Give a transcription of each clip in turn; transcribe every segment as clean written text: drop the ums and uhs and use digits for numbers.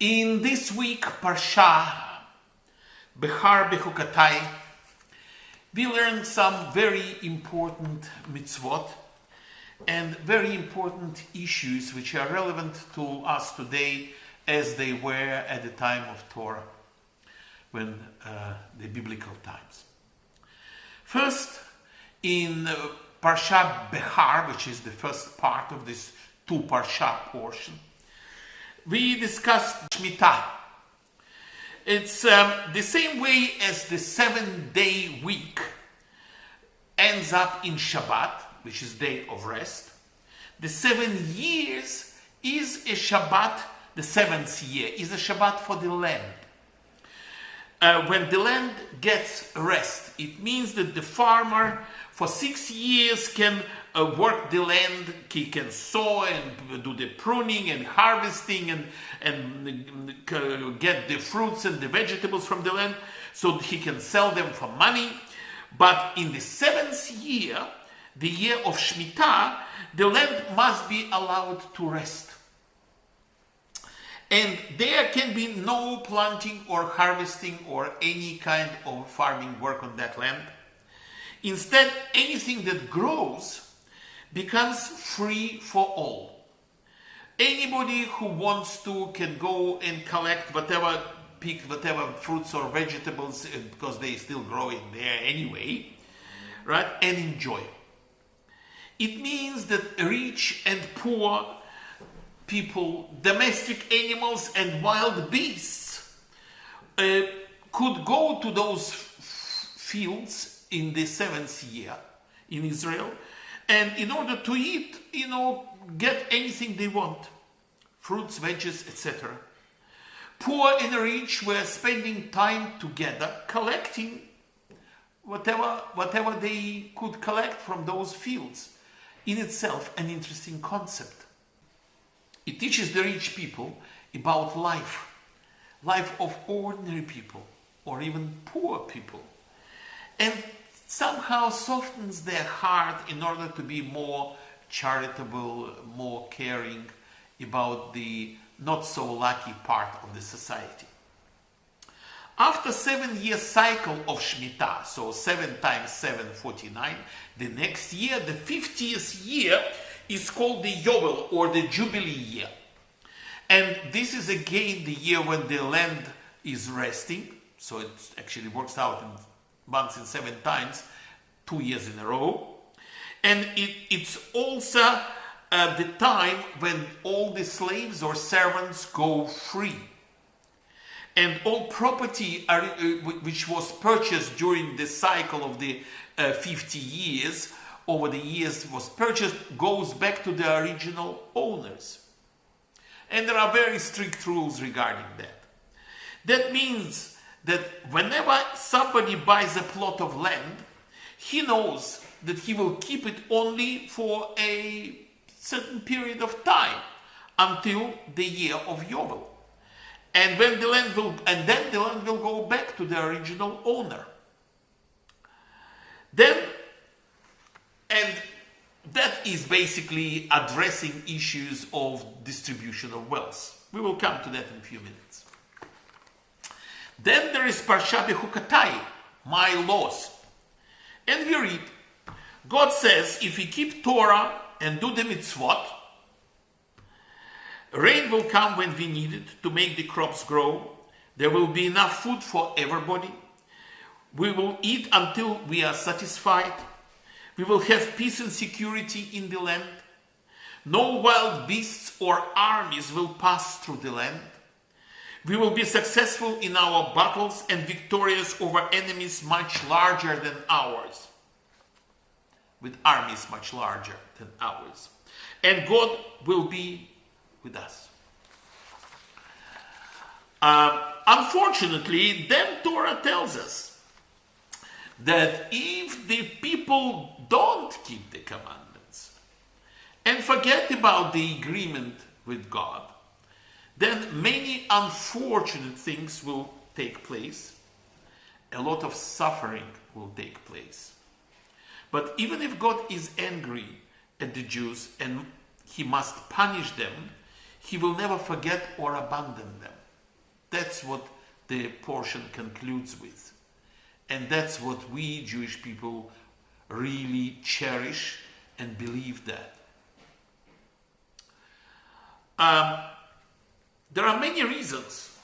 In this week, Parsha Behar Bechukotai, we learn some very important mitzvot and very important issues which are relevant to us today as they were at the time of Torah, when the biblical times. First, in Parsha Behar, which is the first part of this two Parsha portion, we discussed Shemitah. It's the same way as the 7-day week ends up in Shabbat, which is day of rest. The 7 years is a Shabbat, the 7th year is a Shabbat for the land. When the land gets rest, it means that the farmer for 6 years can work the land. He can sow and do the pruning and harvesting and get the fruits and the vegetables from the land so he can sell them for money. But in the 7th year, the year of Shemitah, the land must be allowed to rest. And there can be no planting or harvesting or any kind of farming work on that land. Instead, anything that grows becomes free for all. Anybody who wants to can go and collect whatever, pick whatever fruits or vegetables, because they still grow in there anyway, right? And enjoy. It means that rich and poor people, domestic animals and wild beasts could go to those fields in the 7th year in Israel, and in order to eat, get anything they want, fruits, veggies, etc. Poor and rich were spending time together collecting whatever they could collect from those fields. In itself, an interesting concept. It teaches the rich people about life of ordinary people or even poor people, and somehow softens their heart in order to be more charitable, more caring about the not so lucky part of the society. After 7-year cycle of Shemitah, so 7 times 7, 49, the next year, the 50th year, is called the Yovel, or the Jubilee year. And this is again the year when the land is resting, so it actually works out in months in 7 times, 2 years in a row. And it's also the time when all the slaves or servants go free. And all property which was purchased during the cycle of the 50 years, over the years was purchased, goes back to the original owners. And there are very strict rules regarding that. That means that whenever somebody buys a plot of land, he knows that he will keep it only for a certain period of time until the year of Yovel. And then the land will go back to the original owner. And that is basically addressing issues of distribution of wealth. We will come to that in a few minutes. Then there is Parsha Bechukotai, my laws. And we read, God says, if we keep Torah and do the mitzvot, rain will come when we need it to make the crops grow. There will be enough food for everybody. We will eat until we are satisfied. We will have peace and security in the land. No wild beasts or armies will pass through the land. We will be successful in our battles and victorious over enemies much larger than ours. With armies much larger than ours. And God will be with us. Unfortunately, then Torah tells us that if the people don't keep the commandments and forget about the agreement with God, then many unfortunate things will take place. A lot of suffering will take place. But even if God is angry at the Jews and he must punish them, he will never forget or abandon them. That's what the portion concludes with. And that's what we Jewish people really cherish and believe that. There are many reasons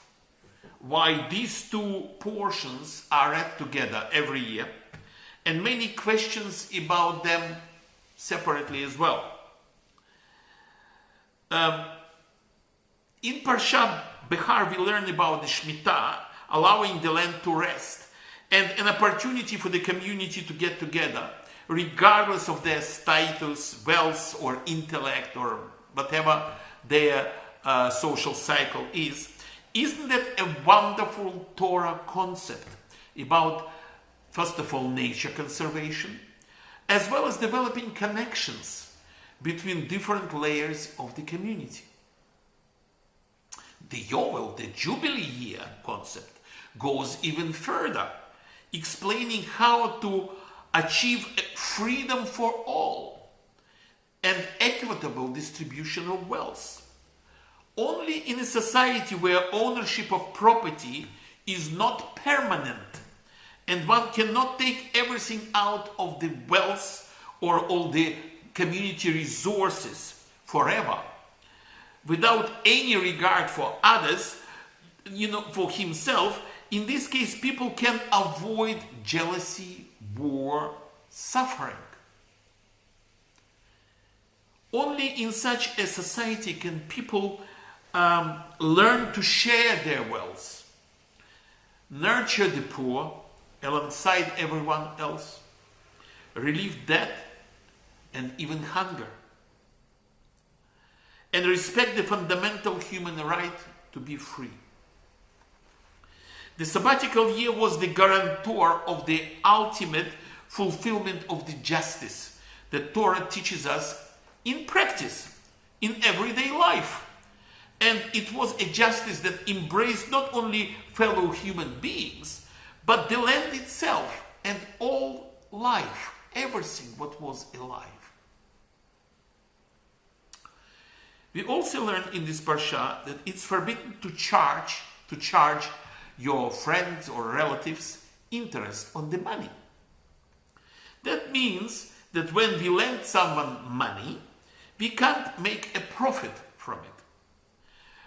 why these two portions are read together every year, and many questions about them separately as well. In Parsha Behar, we learn about the Shemitah, allowing the land to rest, and an opportunity for the community to get together, regardless of their status, wealth, or intellect, or whatever their social cycle is. Isn't that a wonderful Torah concept about, first of all, nature conservation, as well as developing connections between different layers of the community? The Yovel, the Jubilee year concept, goes even further, explaining how to achieve freedom for all and equitable distribution of wealth. Only in a society where ownership of property is not permanent and one cannot take everything out of the wealth or all the community resources forever, without any regard for others, for himself, in this case, people can avoid jealousy, war, suffering. Only in such a society can people learn to share their wealth, nurture the poor alongside everyone else, relieve debt and even hunger, and respect the fundamental human right to be free. The sabbatical year was the guarantor of the ultimate fulfillment of the justice that Torah teaches us in practice, in everyday life. And it was a justice that embraced not only fellow human beings, but the land itself and all life, everything what was alive. We also learn in this parsha that it's forbidden to charge your friends or relatives interest on the money. That means that when we lend someone money, we can't make a profit from it.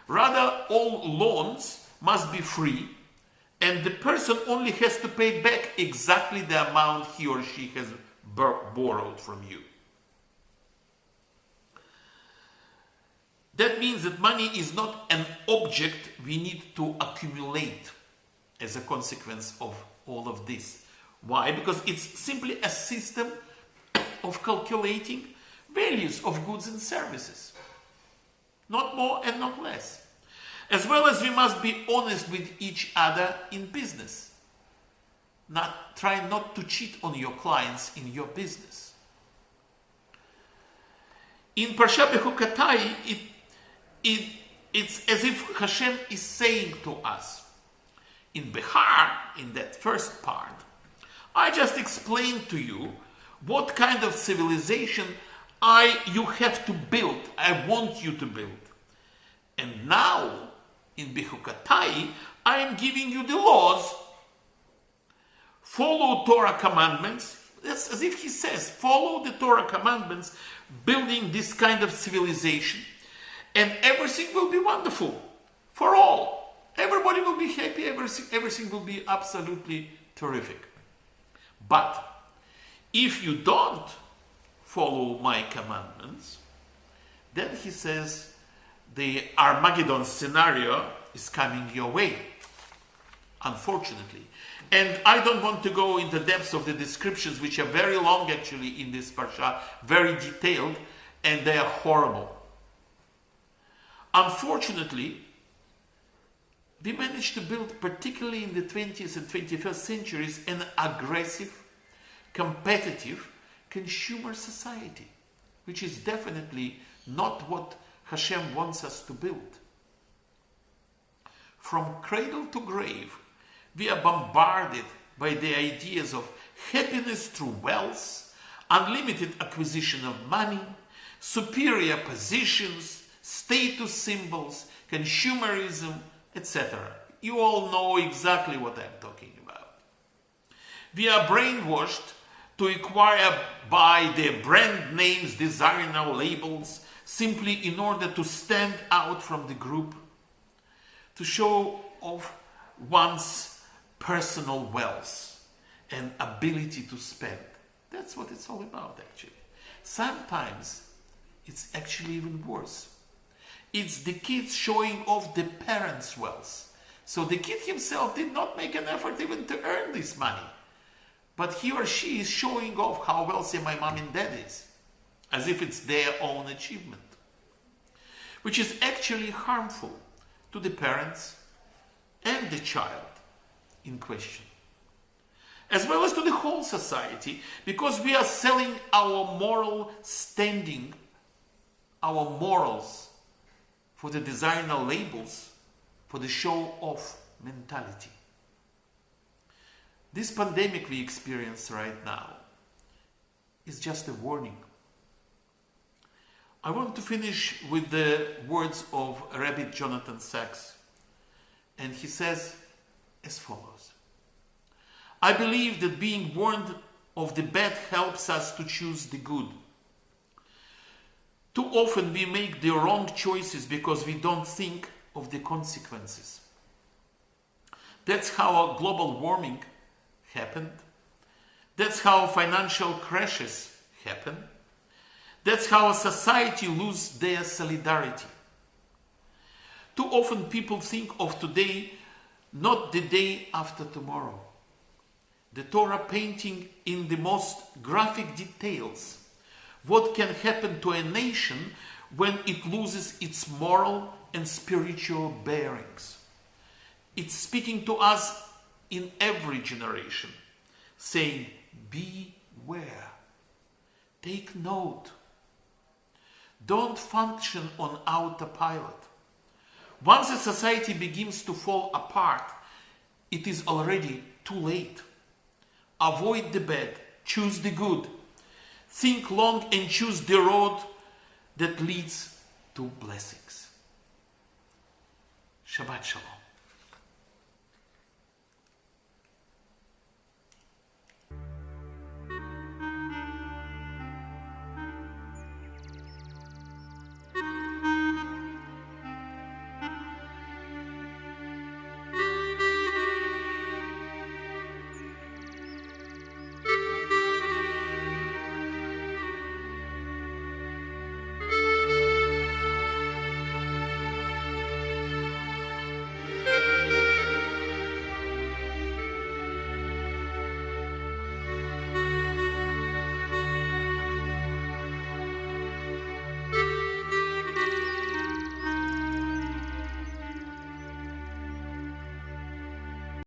Rather, all loans must be free, and the person only has to pay back exactly the amount he or she has borrowed from you. That means that money is not an object we need to accumulate as a consequence of all of this. Why? Because it's simply a system of calculating values of goods and services. Not more and not less. As well as we must be honest with each other in business. Try not to cheat on your clients in your business. In Behar Bechukotai, it's as if Hashem is saying to us, in Behar, in that first part, I just explained to you what kind of civilization you have to build, I want you to build. And now, in Bechukotai, I am giving you the laws. Follow Torah commandments. That's as if he says, follow the Torah commandments, building this kind of civilization, and everything will be wonderful for all. Everybody will be happy, everything will be absolutely terrific. But if you don't follow my commandments, then he says the Armageddon scenario is coming your way, unfortunately. And I don't want to go into the depths of the descriptions, which are very long actually in this parsha, very detailed, and they are horrible. Unfortunately, we managed to build, particularly in the 20th and 21st centuries, an aggressive, competitive, consumer society, which is definitely not what Hashem wants us to build. From cradle to grave, we are bombarded by the ideas of happiness through wealth, unlimited acquisition of money, superior positions, status symbols, consumerism, etc. You all know exactly what I'm talking about. We are brainwashed to acquire by the brand names, designer labels, simply in order to stand out from the group, to show off one's personal wealth and ability to spend. That's what it's all about, actually. Sometimes it's actually even worse. It's the kids showing off the parents' wealth. So the kid himself did not make an effort even to earn this money. But he or she is showing off how wealthy my mom and dad is, as if it's their own achievement, which is actually harmful to the parents and the child in question, as well as to the whole society, because we are selling our moral standing, our morals, for the designer labels, for the show-off mentality. This pandemic we experience right now is just a warning. I want to finish with the words of Rabbi Jonathan Sachs, and he says as follows: I believe that being warned of the bad helps us to choose the good. Too often we make the wrong choices because we don't think of the consequences. That's how global warming happened. That's how financial crashes happen. That's how a society loses their solidarity. Too often people think of today, not the day after tomorrow. The Torah painting in the most graphic details what can happen to a nation when it loses its moral and spiritual bearings. It's speaking to us in every generation, saying, beware, take note, don't function on autopilot. Once a society begins to fall apart, it is already too late. Avoid the bad, choose the good. Think long and choose the road that leads to blessings. Shabbat Shalom.